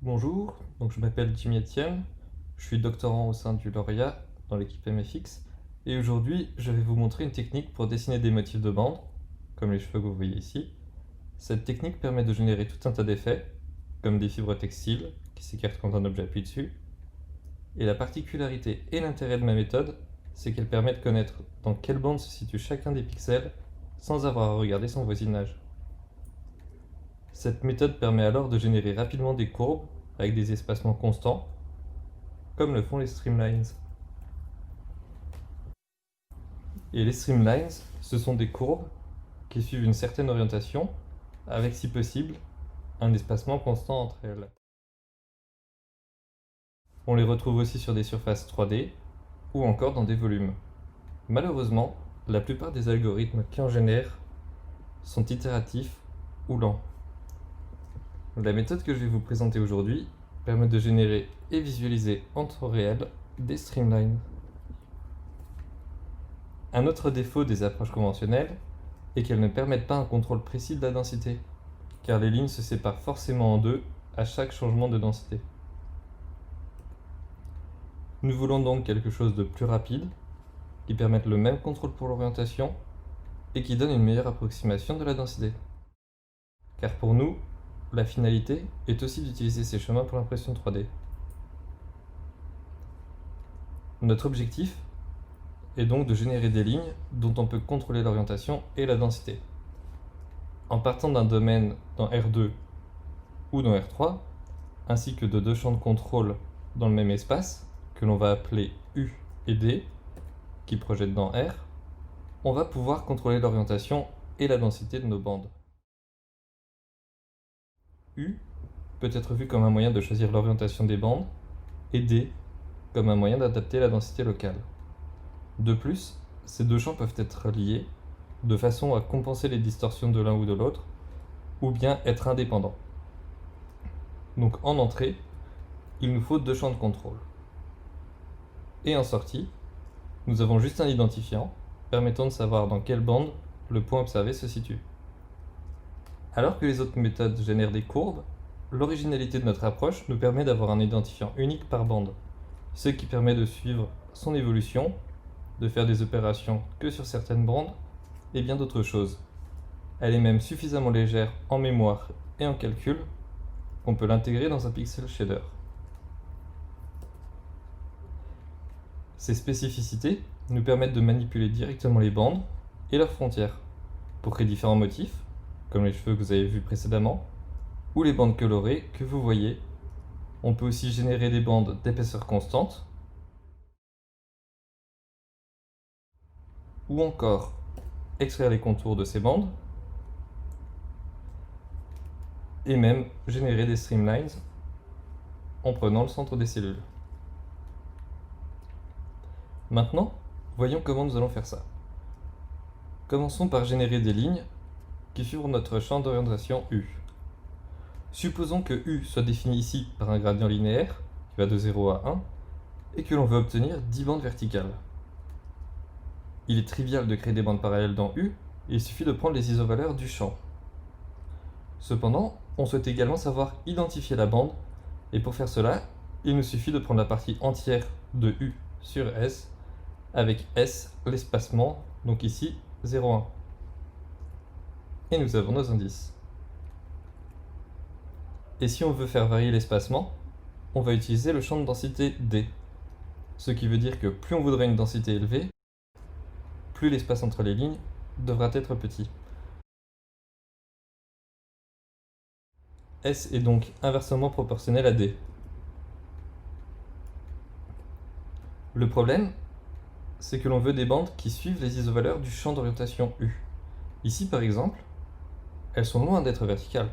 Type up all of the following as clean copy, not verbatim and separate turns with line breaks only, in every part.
Bonjour, donc je m'appelle Jimmy Etienne, je suis doctorant au sein du Lauréat dans l'équipe MFX et aujourd'hui je vais vous montrer une technique pour dessiner des motifs de bande, comme les cheveux que vous voyez ici. Cette technique permet de générer tout un tas d'effets, comme des fibres textiles qui s'écartent quand un objet appuie dessus. Et la particularité et l'intérêt de ma méthode, c'est qu'elle permet de connaître dans quelle bande se situe chacun des pixels sans avoir à regarder son voisinage. Cette méthode permet alors de générer rapidement des courbes avec des espacements constants, comme le font les streamlines. Et les streamlines, ce sont des courbes qui suivent une certaine orientation, avec si possible un espacement constant entre elles. On les retrouve aussi sur des surfaces 3D ou encore dans des volumes. Malheureusement, la plupart des algorithmes qui en génèrent sont itératifs ou lents. La méthode que je vais vous présenter aujourd'hui permet de générer et visualiser en temps réel des streamlines. Un autre défaut des approches conventionnelles est qu'elles ne permettent pas un contrôle précis de la densité, car les lignes se séparent forcément en deux à chaque changement de densité. Nous voulons donc quelque chose de plus rapide, qui permette le même contrôle pour l'orientation et qui donne une meilleure approximation de la densité. Car pour nous, la finalité est aussi d'utiliser ces chemins pour l'impression 3D. Notre objectif est donc de générer des lignes dont on peut contrôler l'orientation et la densité. En partant d'un domaine dans R2 ou dans R3, ainsi que de deux champs de contrôle dans le même espace, que l'on va appeler U et D, qui projettent dans R, on va pouvoir contrôler l'orientation et la densité de nos bandes. U peut être vu comme un moyen de choisir l'orientation des bandes, et D comme un moyen d'adapter la densité locale. De plus, ces deux champs peuvent être liés de façon à compenser les distorsions de l'un ou de l'autre, ou bien être indépendants. Donc en entrée, il nous faut deux champs de contrôle. Et en sortie, nous avons juste un identifiant permettant de savoir dans quelle bande le point observé se situe. Alors que les autres méthodes génèrent des courbes, l'originalité de notre approche nous permet d'avoir un identifiant unique par bande, ce qui permet de suivre son évolution, de faire des opérations que sur certaines bandes, et bien d'autres choses. Elle est même suffisamment légère en mémoire et en calcul qu'on peut l'intégrer dans un pixel shader. Ces spécificités nous permettent de manipuler directement les bandes et leurs frontières pour créer différents motifs, comme les cheveux que vous avez vus précédemment, ou les bandes colorées que vous voyez. On peut aussi générer des bandes d'épaisseur constante, ou encore extraire les contours de ces bandes, et même générer des streamlines en prenant le centre des cellules. Maintenant, voyons comment nous allons faire ça. Commençons par générer des lignes qui suivent notre champ d'orientation U. Supposons que U soit défini ici par un gradient linéaire qui va de 0 à 1 et que l'on veut obtenir 10 bandes verticales. Il est trivial de créer des bandes parallèles dans U, et il suffit de prendre les isovaleurs du champ. Cependant, on souhaite également savoir identifier la bande, et pour faire cela, il nous suffit de prendre la partie entière de U sur S, avec S l'espacement, donc ici 0,1. Et nous avons nos indices. Et si on veut faire varier l'espacement, on va utiliser le champ de densité D. Ce qui veut dire que plus on voudrait une densité élevée, plus l'espace entre les lignes devra être petit. S est donc inversement proportionnel à D. Le problème, c'est que l'on veut des bandes qui suivent les isovaleurs du champ d'orientation U. Ici par exemple, elles sont loin d'être verticales.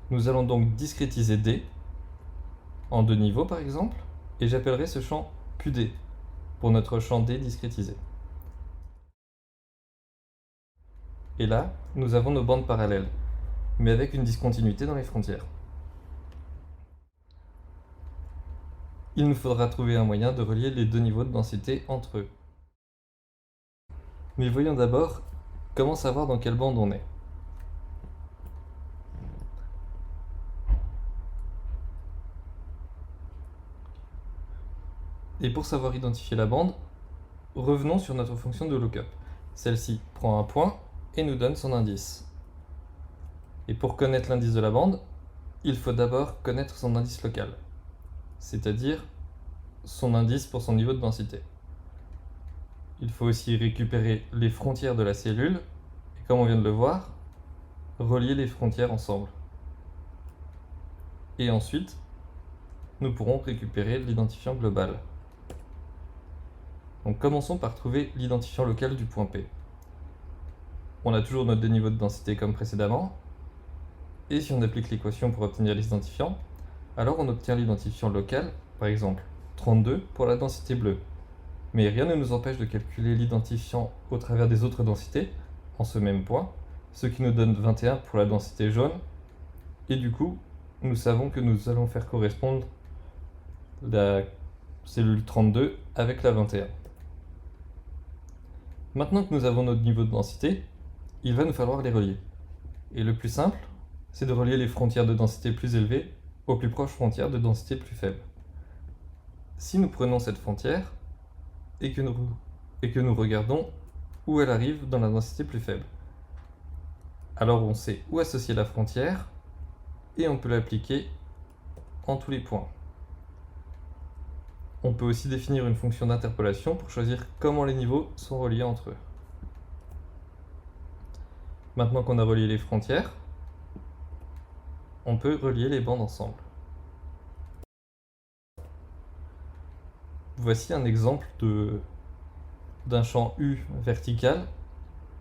Nous allons donc discrétiser D en deux niveaux par exemple, et j'appellerai ce champ QD pour notre champ D discrétisé. Et là, nous avons nos bandes parallèles, mais avec une discontinuité dans les frontières. Il nous faudra trouver un moyen de relier les deux niveaux de densité entre eux. Mais voyons d'abord comment savoir dans quelle bande on est. Et pour savoir identifier la bande, revenons sur notre fonction de lookup. Celle-ci prend un point et nous donne son indice. Et pour connaître l'indice de la bande, il faut d'abord connaître son indice local, c'est-à-dire son indice pour son niveau de densité. Il faut aussi récupérer les frontières de la cellule, et comme on vient de le voir, relier les frontières ensemble. Et ensuite, nous pourrons récupérer l'identifiant global. Donc commençons par trouver l'identifiant local du point P. On a toujours notre deux niveaux de densité comme précédemment, et si on applique l'équation pour obtenir l'identifiant, alors on obtient l'identifiant local, par exemple 32 pour la densité bleue. Mais rien ne nous empêche de calculer l'identifiant au travers des autres densités, en ce même point, ce qui nous donne 21 pour la densité jaune, et du coup, nous savons que nous allons faire correspondre la cellule 32 avec la 21. Maintenant que nous avons notre niveau de densité, il va nous falloir les relier. Et le plus simple, c'est de relier les frontières de densité plus élevée aux plus proches frontières de densité plus faible. Si nous prenons cette frontière et que nous regardons où elle arrive dans la densité plus faible, alors on sait où associer la frontière et on peut l'appliquer en tous les points. On peut aussi définir une fonction d'interpolation pour choisir comment les niveaux sont reliés entre eux. Maintenant qu'on a relié les frontières, on peut relier les bandes ensemble. Voici un exemple d'un champ U vertical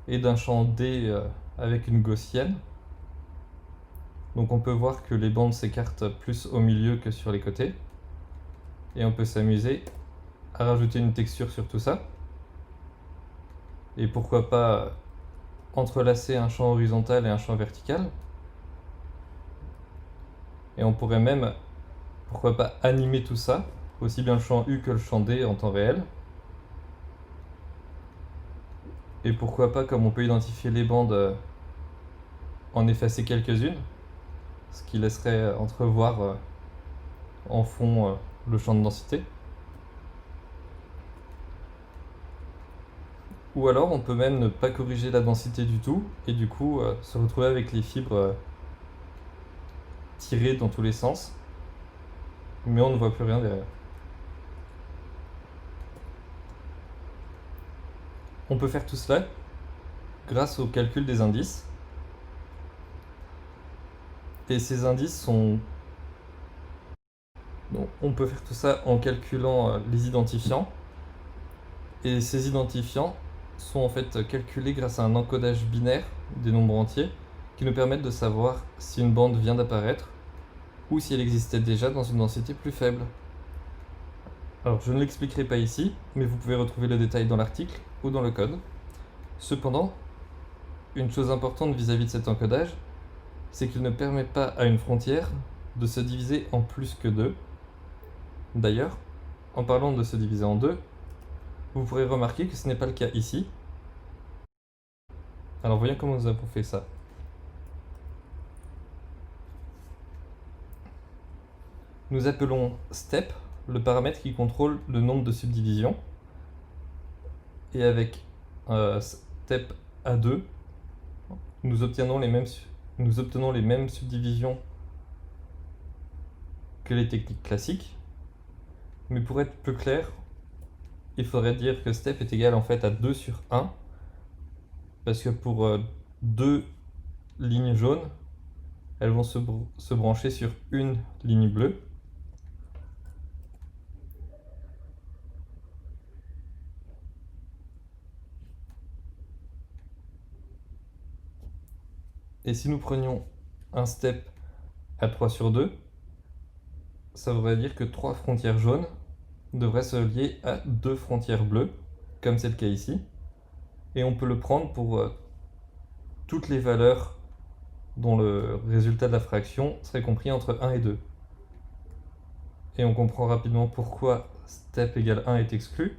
et d'un champ D avec une gaussienne. Donc on peut voir que les bandes s'écartent plus au milieu que sur les côtés. Et on peut s'amuser à rajouter une texture sur tout ça. Et pourquoi pas entrelacer un champ horizontal et un champ vertical. Et on pourrait même, pourquoi pas, animer tout ça, aussi bien le champ U que le champ D en temps réel. Et pourquoi pas, comme on peut identifier les bandes, en effacer quelques-unes, ce qui laisserait entrevoir en fond le champ de densité. Ou alors on peut même ne pas corriger la densité du tout et du coup se retrouver avec les fibres tirées dans tous les sens, mais on ne voit plus rien derrière. On peut faire tout cela grâce au calcul des indices. Et ces indices sont... Donc, on peut faire tout ça en calculant les identifiants. Et ces identifiants sont en fait calculés grâce à un encodage binaire des nombres entiers qui nous permettent de savoir si une bande vient d'apparaître ou si elle existait déjà dans une densité plus faible. Alors je ne l'expliquerai pas ici, mais vous pouvez retrouver le détail dans l'article ou dans le code. Cependant, une chose importante vis-à-vis de cet encodage, c'est qu'il ne permet pas à une frontière de se diviser en plus que 2. D'ailleurs, en parlant de se diviser en 2, vous pourrez remarquer que ce n'est pas le cas ici. Alors voyons comment nous avons fait ça. Nous appelons step le paramètre qui contrôle le nombre de subdivisions. Et avec step A2, nous obtenons les mêmes subdivisions que les techniques classiques. Mais pour être plus clair, il faudrait dire que step est égal en fait à 2 sur 1. Parce que pour 2 lignes jaunes, elles vont se brancher sur une ligne bleue. Et si nous prenions un step à 3 sur 2, ça voudrait dire que 3 frontières jaunes devraient se lier à 2 frontières bleues, comme c'est le cas ici. Et on peut le prendre pour toutes les valeurs dont le résultat de la fraction serait compris entre 1 et 2. Et on comprend rapidement pourquoi step égale 1 est exclu,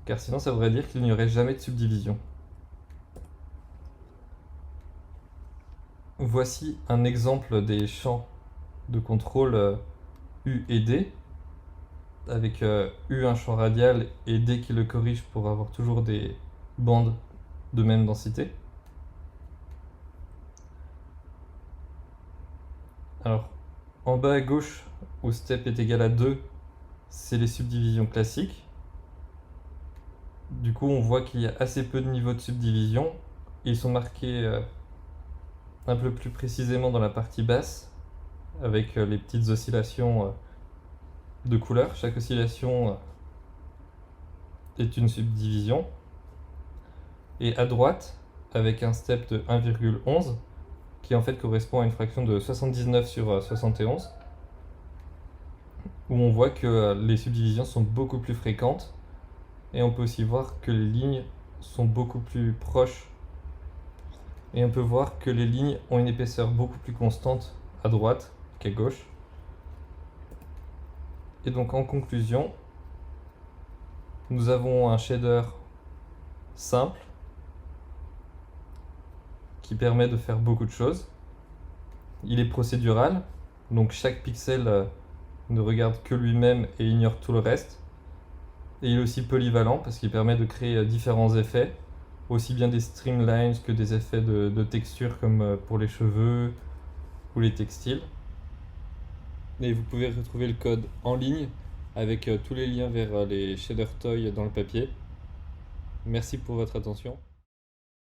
car sinon ça voudrait dire qu'il n'y aurait jamais de subdivision. Voici un exemple des champs de contrôle U et D. avec U un champ radial et D qui le corrige pour avoir toujours des bandes de même densité. Alors, en bas à gauche, où step est égal à 2, c'est les subdivisions classiques. Du coup, on voit qu'il y a assez peu de niveaux de subdivision. Ils sont marqués un peu plus précisément dans la partie basse, avec les petites oscillations de couleur. Chaque oscillation est une subdivision. Et à droite, avec un step de 1,11, qui en fait correspond à une fraction de 79 sur 71, où on voit que les subdivisions sont beaucoup plus fréquentes, et on peut aussi voir que les lignes sont beaucoup plus proches, et on peut voir que les lignes ont une épaisseur beaucoup plus constante à droite qu'à gauche. Et donc en conclusion, nous avons un shader simple qui permet de faire beaucoup de choses. Il est procédural, donc chaque pixel ne regarde que lui-même et ignore tout le reste. Et il est aussi polyvalent parce qu'il permet de créer différents effets, aussi bien des streamlines que des effets de texture comme pour les cheveux ou les textiles. Et vous pouvez retrouver le code en ligne avec tous les liens vers les shader toys dans le papier. Merci pour votre attention.